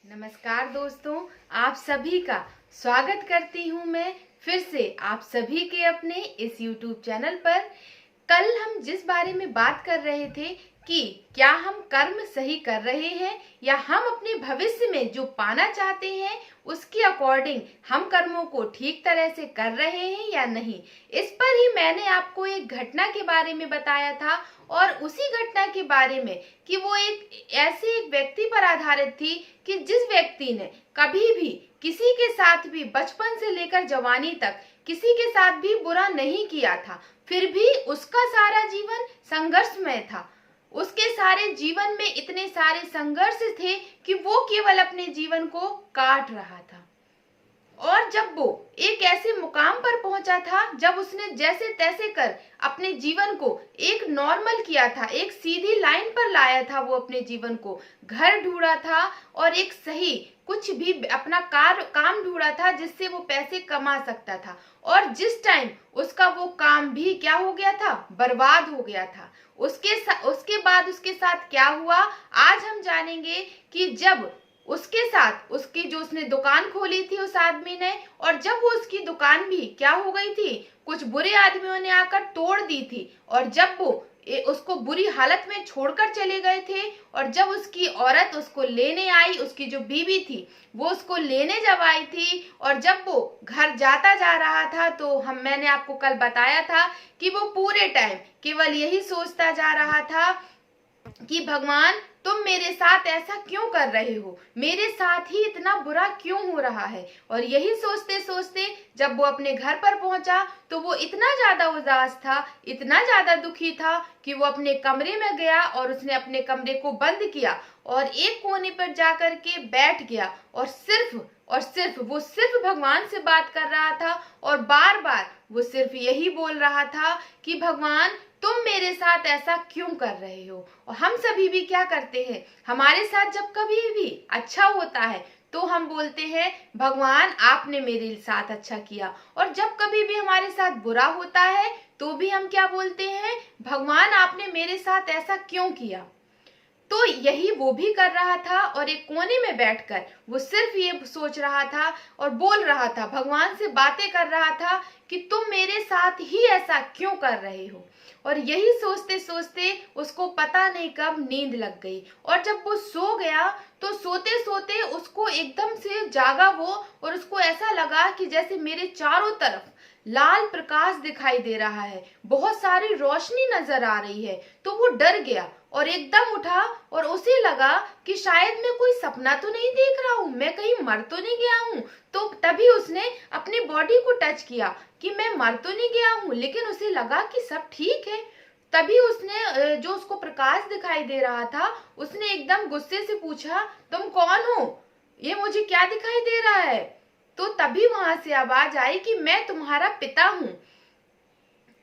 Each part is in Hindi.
नमस्कार दोस्तों, आप सभी का स्वागत करती हूँ मैं फिर से आप सभी के अपने इस YouTube चैनल पर। कल हम जिस बारे में बात कर रहे थे कि क्या हम कर्म सही कर रहे हैं या हम अपने भविष्य में जो पाना चाहते हैं उसके अकॉर्डिंग हम कर्मों को ठीक तरह से कर रहे हैं या नहीं, इस पर ही मैंने आपको एक घटना के बारे में बताया था। और उसी घटना के बारे में कि वो एक व्यक्ति पर आधारित थी कि जिस व्यक्ति ने कभी भी किसी के साथ भी बचपन से लेकर जवानी तक किसी के साथ भी बुरा नहीं किया था, फिर भी उसका सारा जीवन संघर्षमय था। उसके सारे जीवन में इतने सारे संघर्ष थे कि वो केवल अपने जीवन को काट रहा था। और जब वो एक ऐसे मुकाम पर पहुंचा था जब उसने जैसे तैसे कर अपने जीवन को एक नॉर्मल किया था, एक सीधी लाइन पर लाया था, वो अपने जीवन को घर ढूंढा था और एक सही कुछ भी अपना काम ढूंढा था जिससे वो पैसे कमा सकता था। और जिस टाइम उसका वो काम भी क्या हो गया था, बर्बाद हो गया था। उसके बाद उसके साथ क्या हुआ आज हम जानेंगे कि जब उसके साथ उसकी जो उसने दुकान खोली थी उस आदमी ने, और जब वो उसकी दुकान भी क्या हो गई थी, कुछ बुरे आदमियों ने आकर तोड़ दी थी। और जब वो उसको बुरी हालत में छोड़कर चले गए थे और जब उसकी औरत उसको लेने आई, उसकी जो बीवी थी वो उसको लेने जब आई थी और जब वो घर जाता जा रहा था तो मैंने आपको कल बताया था कि वो पूरे टाइम केवल यही सोचता जा रहा था कि भगवान तुम मेरे साथ ऐसा क्यों कर रहे हो, मेरे साथ ही इतना बुरा क्यों हो रहा है। और यही सोचते सोचते जब वो अपने घर पर पहुंचा तो वो इतना ज्यादा उदास था, इतना ज्यादा दुखी था कि वो अपने कमरे में गया और उसने अपने कमरे को बंद किया और एक कोने पर जाकर के बैठ गया और सिर्फ वो भगवान से बात कर रहा था और बार बार वो सिर्फ यही बोल रहा था कि भगवान तुम मेरे साथ ऐसा क्यों कर रहे हो। और हम सभी भी क्या करते हैं, हमारे साथ जब कभी भी अच्छा होता है तो हम बोलते हैं भगवान आपने मेरे साथ अच्छा किया, और जब कभी भी हमारे साथ बुरा होता है तो भी हम क्या बोलते हैं, भगवान आपने मेरे साथ ऐसा क्यों किया। तो यही वो भी कर रहा था और एक कोने में बैठकर वो सिर्फ ये सोच रहा था और बोल रहा था, भगवान से बातें कर रहा था कि तुम मेरे साथ ही ऐसा क्यों कर रहे हो। और यही सोचते सोचते उसको पता नहीं कब नींद लग गई और जब वो सो गया तो सोते सोते उसको एकदम से जागा वो और उसको ऐसा लगा कि जैसे मेरे चारों तरफ लाल प्रकाश दिखाई दे रहा है, बहुत सारी रोशनी नजर आ रही है। तो वो डर गया और एकदम उठा और उसे लगा कि शायद मैं कोई सपना तो नहीं देख रहा हूँ, मैं कहीं मर तो नहीं गया हूँ। तो तभी उसने अपनी बॉडी को टच किया कि मैं मर तो नहीं गया हूँ, लेकिन उसे लगा कि सब ठीक है। तभी उसने जो उसको प्रकाश दिखाई दे रहा था उसने एकदम गुस्से से पूछा, तुम कौन हो, ये मुझे क्या दिखाई दे रहा है। तो तभी वहां से आवाज आई कि मैं तुम्हारा पिता हूँ।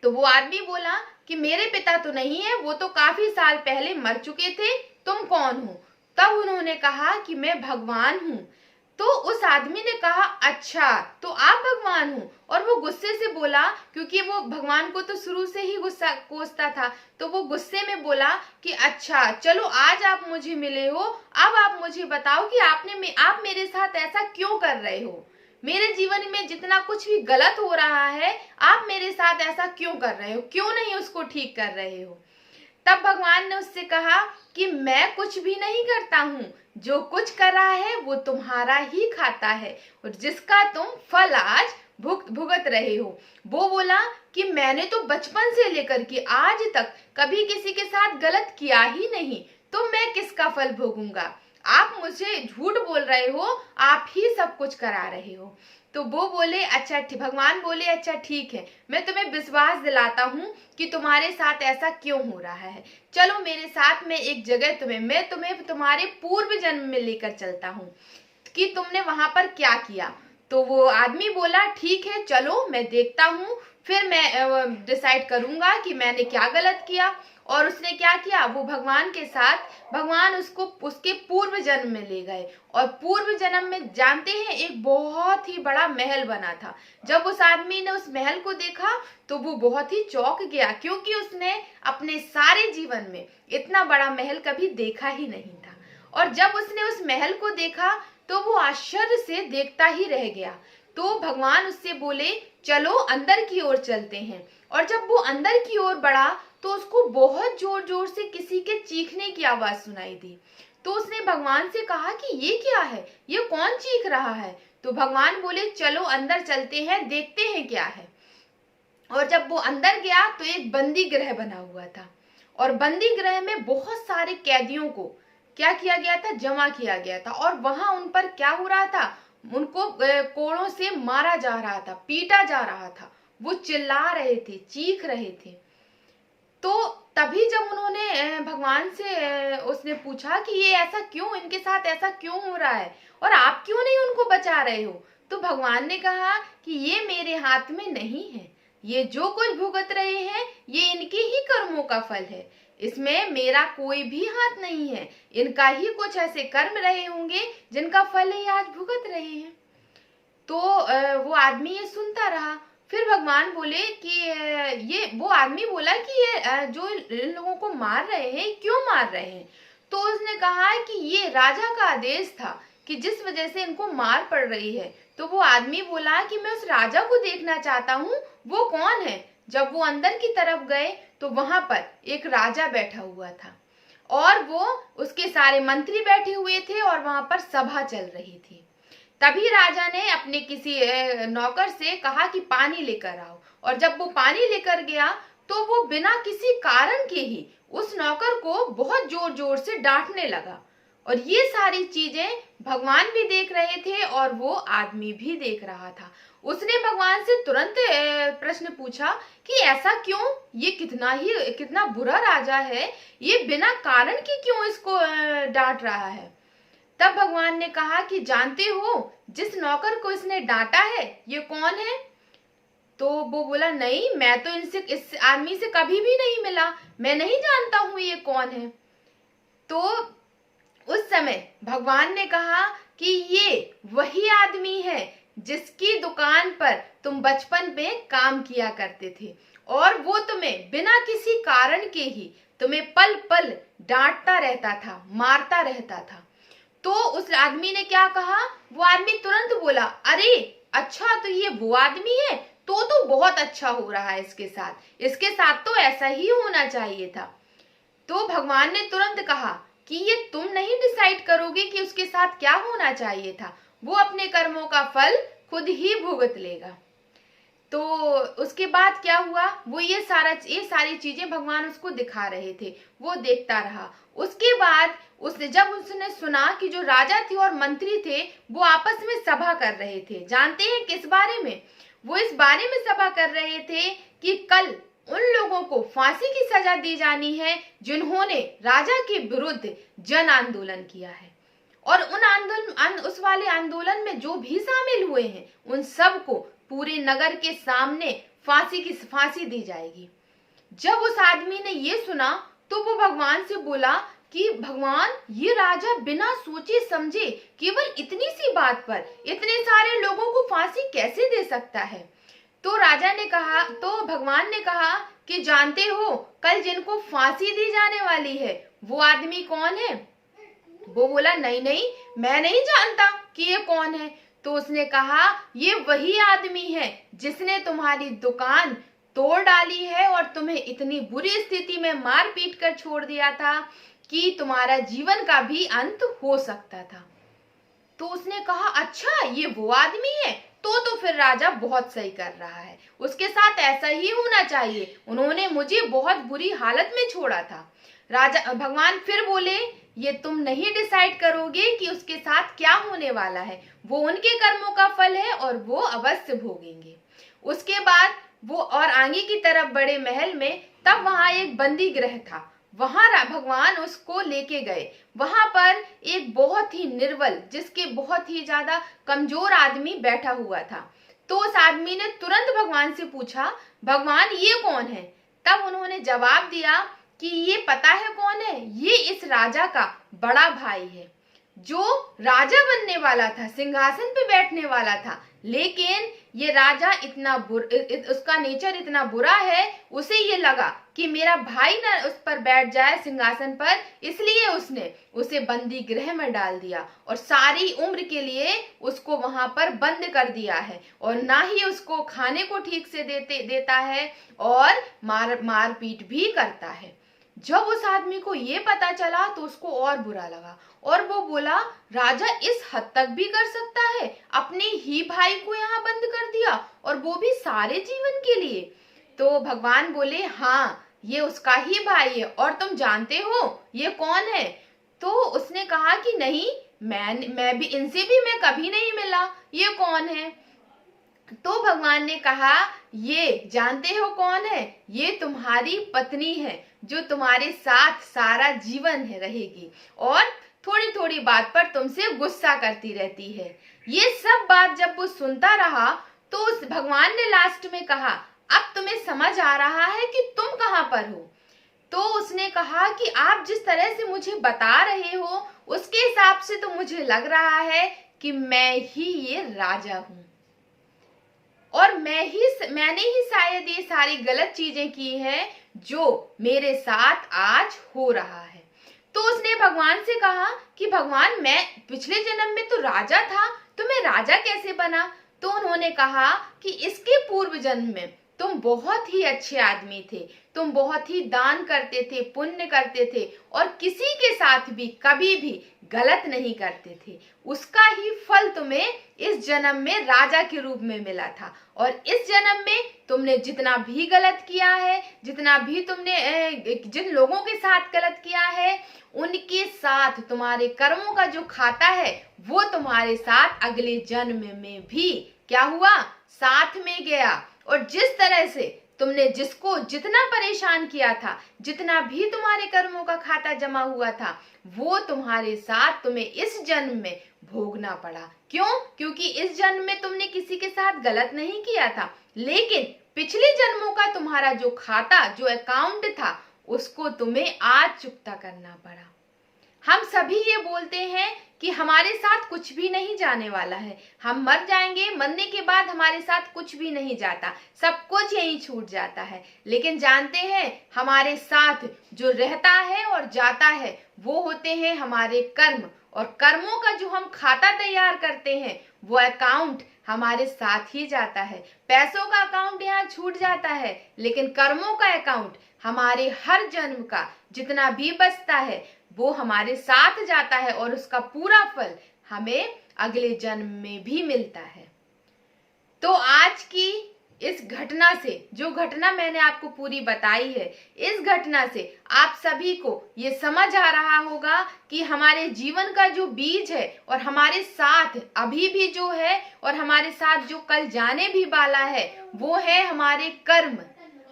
तो वो आदमी बोला कि मेरे पिता तो नहीं है, वो तो काफी साल पहले मर चुके थे, तुम कौन हो। तब उन्होंने कहा कि मैं भगवान हूँ। तो उस आदमी ने कहा अच्छा तो आप भगवान हो, और वो गुस्से से बोला, क्योंकि वो भगवान को तो शुरू से ही गुस्सा कोसता था, तो वो गुस्से में बोला कि अच्छा चलो आज आप मुझे मिले हो, अब आप मुझे बताओ कि आप मेरे साथ ऐसा क्यों कर रहे हो, मेरे जीवन में जितना कुछ भी गलत हो रहा है आप मेरे साथ ऐसा क्यों कर रहे हो, क्यों नहीं उसको ठीक कर रहे हो। तब भगवान ने उससे कहा कि मैं कुछ भी नहीं करता हूँ, जो कुछ कर रहा है वो तुम्हारा ही खाता है और जिसका तुम फल आज भुगत रहे हो। वो बोला कि मैंने तो बचपन से लेकर के आज तक कभी किसी के साथ गलत किया ही नहीं, तो मैं किसका फल भोगूंगा, आप मुझे झूठ बोल रहे हो, आप ही सब कुछ करा रहे हो। तो वो बोले अच्छा, भगवान बोले अच्छा ठीक है, मैं तुम्हें विश्वास दिलाता हूँ कि तुम्हारे साथ ऐसा क्यों हो रहा है, चलो मेरे साथ में एक जगह मैं तुम्हें तुम्हारे पूर्व जन्म में लेकर चलता हूँ कि तुमने वहां पर क्या किया। तो वो आदमी बोला ठीक है चलो मैं देखता हूँ, फिर मैं डिसाइड करूंगा कि मैंने क्या गलत किया। और उसने क्या किया, वो भगवान के साथ, भगवान उसको उसके पूर्व जन्म में ले गए और पूर्व जन्म में जानते हैं एक बहुत ही बड़ा महल बना था। जब उस आदमी ने उस महल को देखा तो वो बहुत ही चौंक गया, क्योंकि उसने अपने सारे जीवन में इतना बड़ा महल कभी देखा ही नहीं था। और जब उसने उस महल को देखा तो वो आश्चर्य से देखता ही रह गया। तो भगवान उससे बोले, चलो अंदर की ओर चलते हैं। और जब वो अंदर की ओर बढ़ा तो उसको बहुत जोर जोर से किसी के चीखने की आवाज सुनाई दी। तो उसने भगवान से कहा कि ये क्या है, ये कौन चीख रहा है। तो भगवान बोले, चलो अंदर चलते हैं, देखते हैं क्या है। और जब वो अंदर गया तो एक बंदी गृह बना हुआ था, और बंदी गृह में बहुत सारे कैदियों को क्या किया गया था, जमा किया गया था। और वहां उन पर क्या हो रहा था, उनको कोड़ों से मारा जा रहा था, पीटा जा रहा था। वो चिल्ला रहे थे, चीख रहे थे। तो तभी जब उन्होंने भगवान से उसने पूछा कि ये ऐसा क्यों, इनके साथ ऐसा क्यों हो रहा है और आप क्यों नहीं उनको बचा रहे हो। तो भगवान ने कहा कि ये मेरे हाथ में नहीं है, ये जो कुछ भुगत रहे हैं ये इनके ही कर्मों का फल है, इसमें मेरा कोई भी हाथ नहीं है। इनका ही कुछ ऐसे कर्म रहे होंगे जिनका फल ये आज भुगत रहे हैं। तो वो आदमी ये सुनता रहा। फिर भगवान बोले कि ये वो आदमी बोला कि ये जो इन लोगों को मार रहे हैं, क्यों मार रहे हैं। तो उसने कहा कि ये राजा का आदेश था कि जिस वजह से इनको मार पड़ रही है। तो वो आदमी बोला कि मैं उस राजा को देखना चाहता हूँ, वो कौन है। जब वो अंदर की तरफ गए तो वहां पर एक राजा बैठा हुआ था, और वो उसके सारे मंत्री बैठे हुए थे, और वहां पर सभा चल रही थी। तभी राजा ने अपने किसी नौकर से कहा कि पानी लेकर आओ। और जब वो पानी लेकर गया तो वो बिना किसी कारण के ही उस नौकर को बहुत जोर जोर से डांटने लगा। और ये सारी चीजें भगवान भी देख रहे थे और वो आदमी भी देख रहा था। उसने भगवान से तुरंत प्रश्न पूछा कि ऐसा क्यों, ये कितना बुरा राजा है, ये बिना कारण के क्यों इसको डांट रहा है। तब भगवान ने कहा कि जानते हो जिस नौकर को इसने डांटा है ये कौन है। तो वो बोला, नहीं, मैं तो इस आदमी से कभी भी नहीं मिला, मैं नहीं जानता हूं ये कौन है। तो उस समय भगवान ने कहा कि ये वही आदमी है जिसकी दुकान पर तुम बचपन में काम किया करते थे, और वो तुम्हें बिना किसी कारण के ही तुम्हें पल पल डांटता रहता था, मारता रहता था। तो उस आदमी ने क्या कहा, वो आदमी तुरंत बोला, अरे अच्छा, तो ये वो आदमी है, तो बहुत अच्छा हो रहा है इसके साथ तो ऐसा ही होना चाहिए था। तो भगवान ने तुरंत कहा कि ये तुम नहीं डिसाइड करोगे कि उसके साथ क्या होना चाहिए था, वो अपने कर्मों का फल खुद ही भुगत लेगा। तो उसके बाद क्या हुआ, वो ये सारी चीजें भगवान उसको दिखा रहे थे, वो देखता रहा। उसके बाद जब उसने सुना कि जो राजा थे और मंत्री थे वो आपस में सभा कर रहे थे, जानते हैं किस बारे में, वो इस बारे में सभा कर रहे थे कि कल उन लोगों को फांसी की सजा दी जानी है जिन्होंने राजा के विरुद्ध जन आंदोलन किया है। और उस वाले आंदोलन में जो भी शामिल हुए हैं उन सबको पूरे नगर के सामने फांसी दी जाएगी। जब उस आदमी ने ये सुना तो वो भगवान से बोला कि भगवान, ये राजा बिना सोचे समझे केवल इतनी सी बात पर इतने सारे लोगों को फांसी कैसे दे सकता है। तो भगवान ने कहा कि जानते हो कल जिनको फांसी दी जाने वाली है वो आदमी कौन है। वो बोला, नहीं नहीं, मैं नहीं जानता कि ये कौन है। तो उसने कहा, ये वही आदमी है जिसने तुम्हारी दुकान तोड़ डाली है और तुम्हें इतनी बुरी स्थिति में मार पीट कर छोड़ दिया था कि तुम्हारा जीवन का भी अंत हो सकता था। तो उसने कहा, अच्छा, ये वो आदमी है, तो फिर राजा बहुत सही कर रहा है, उसके साथ ऐसा ही होना चाहिए, उन्होंने मुझे बहुत बुरी हालत में छोड़ा था। भगवान फिर बोले, ये तुम नहीं डिसाइड करोगे कि उसके साथ क्या होने वाला है, वो उनके कर्मों का फल है और वो अवश्य भोगेंगे। उसके बाद वो और आगे की तरफ बड़े महल में, तब वहां एक बंदी गृह था, वहां भगवान उसको लेके गए। वहां पर एक बहुत ही निर्बल, जिसके बहुत ही ज्यादा कमजोर आदमी बैठा हुआ था। तो उस आदमी ने तुरंत भगवान से पूछा, भगवान ये कौन है। तब उन्होंने जवाब दिया कि ये पता है कौन है, ये इस राजा का बड़ा भाई है जो राजा बनने वाला था, सिंहासन पे बैठने वाला था, लेकिन ये राजा उसका नेचर इतना बुरा है, उसे ये लगा कि मेरा भाई ना उस पर बैठ जाए सिंहासन पर, इसलिए उसने उसे बंदी गृह में डाल दिया और सारी उम्र के लिए उसको वहां पर बंद कर दिया है, और ना ही उसको खाने को ठीक से देता है और मारपीट भी करता है। जब उस आदमी को ये पता चला तो उसको और बुरा लगा और वो बोला, राजा इस हद तक भी कर सकता है, अपने ही भाई को यहाँ बंद कर दिया और वो भी सारे जीवन के लिए। तो भगवान बोले, हाँ ये उसका ही भाई है, और तुम जानते हो ये कौन है? तो उसने कहा कि नहीं, मैं भी इनसे भी मैं कभी नहीं मिला, ये कौन है? तो भगवान ने कहा, ये जानते हो कौन है? ये तुम्हारी पत्नी है जो तुम्हारे साथ सारा जीवन है रहेगी और थोड़ी थोड़ी बात पर तुमसे गुस्सा करती रहती है। ये सब बात जब वो सुनता रहा तो उस भगवान ने लास्ट में कहा, अब तुम्हें समझ आ रहा है कि तुम कहाँ पर हो? तो उसने कहा कि आप जिस तरह से मुझे बता रहे हो उसके हिसाब से तो मुझे लग रहा है कि मैं ही ये राजा हूं और मैंने ही शायद ये सारी गलत चीजें की हैं जो मेरे साथ आज हो रहा है। तो उसने भगवान से कहा कि भगवान, मैं पिछले जन्म में तो राजा था, तो मैं राजा कैसे बना? तो उन्होंने कहा कि इसके पूर्व जन्म में तुम बहुत ही अच्छे आदमी थे, तुम बहुत ही दान करते थे, पुण्य करते थे और किसी के साथ भी कभी भी गलत नहीं करते थे। उसका ही फल तुम्हें इस जन्म में राजा के रूप में मिला था और इस जन्म में तुमने जितना भी गलत किया है, जितना भी तुमने जिन लोगों के साथ गलत किया है, उनके साथ तुम्हारे कर्मों का जो खाता है वो तुम्हारे साथ अगले जन्म में भी क्या हुआ? साथ में गया। और जिस तरह से तुमने जिसको जितना परेशान किया था, जितना भी तुम्हारे कर्मों का खाता जमा हुआ था, वो तुम्हारे साथ तुम्हें इस जन्म में भोगना पड़ा। क्यों? क्योंकि इस जन्म में तुमने किसी के साथ गलत नहीं किया था, लेकिन पिछले जन्मों का तुम्हारा जो खाता, जो अकाउंट था, उसको तुम्हें आज चुकता करना पड़ा। हम सभी ये बोलते हैं कि हमारे साथ कुछ भी नहीं जाने वाला है, हम मर जाएंगे, मरने के बाद हमारे साथ कुछ भी नहीं जाता, सब कुछ यहीं छूट जाता है। लेकिन जानते हैं, हमारे साथ जो रहता है और जाता है वो होते हैं हमारे कर्म, और कर्मों का जो हम खाता तैयार करते हैं वो अकाउंट हमारे साथ ही जाता है। पैसों का अकाउंट यहाँ छूट जाता है, लेकिन कर्मों का अकाउंट हमारे हर जन्म का जितना भी बचता है वो हमारे साथ जाता है और उसका पूरा फल हमें अगले जन्म में भी मिलता है। तो आज की इस घटना से, जो घटना मैंने आपको पूरी बताई है, इस घटना से आप सभी को ये समझ आ रहा होगा कि हमारे जीवन का जो बीज है और हमारे साथ अभी भी जो है और हमारे साथ जो कल जाने भी वाला है वो है हमारे कर्म,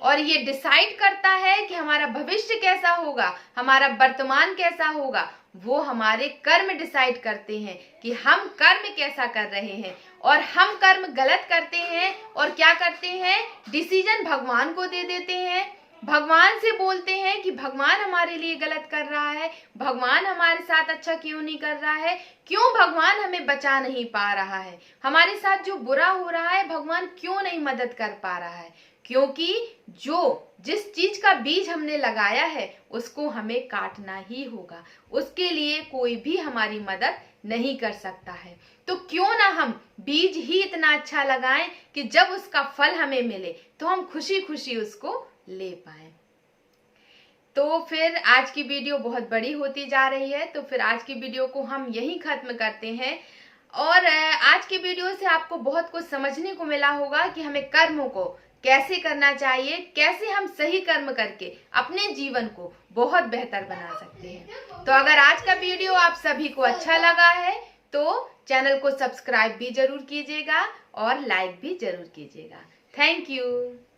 और ये डिसाइड करता है कि हमारा भविष्य कैसा होगा, हमारा वर्तमान कैसा होगा। वो हमारे कर्म डिसाइड करते हैं कि हम कर्म कैसा कर रहे हैं, और हम कर्म गलत करते हैं और क्या करते हैं, डिसीजन भगवान को दे देते हैं, भगवान से बोलते हैं कि भगवान हमारे लिए गलत कर रहा है, भगवान हमारे साथ अच्छा क्यों नहीं कर रहा है, क्यों भगवान हमें बचा नहीं पा रहा है, हमारे साथ जो बुरा हो रहा है भगवान क्यों नहीं मदद कर पा रहा है। क्योंकि जिस चीज का बीज हमने लगाया है उसको हमें काटना ही होगा, उसके लिए कोई भी हमारी मदद नहीं कर सकता है। तो क्यों ना हम बीज ही इतना अच्छा लगाएं कि जब उसका फल हमें मिले तो हम खुशी खुशी उसको ले पाएं। तो फिर आज की वीडियो बहुत बड़ी होती जा रही है, तो फिर आज की वीडियो को हम यहीं खत्म करते हैं। और आज की वीडियो से आपको बहुत कुछ समझने को मिला होगा कि हमें कर्मों को कैसे करना चाहिए, कैसे हम सही कर्म करके अपने जीवन को बहुत बेहतर बना सकते हैं। तो अगर आज का वीडियो आप सभी को अच्छा लगा है तो चैनल को सब्सक्राइब भी जरूर कीजिएगा और लाइक भी जरूर कीजिएगा। Thank you.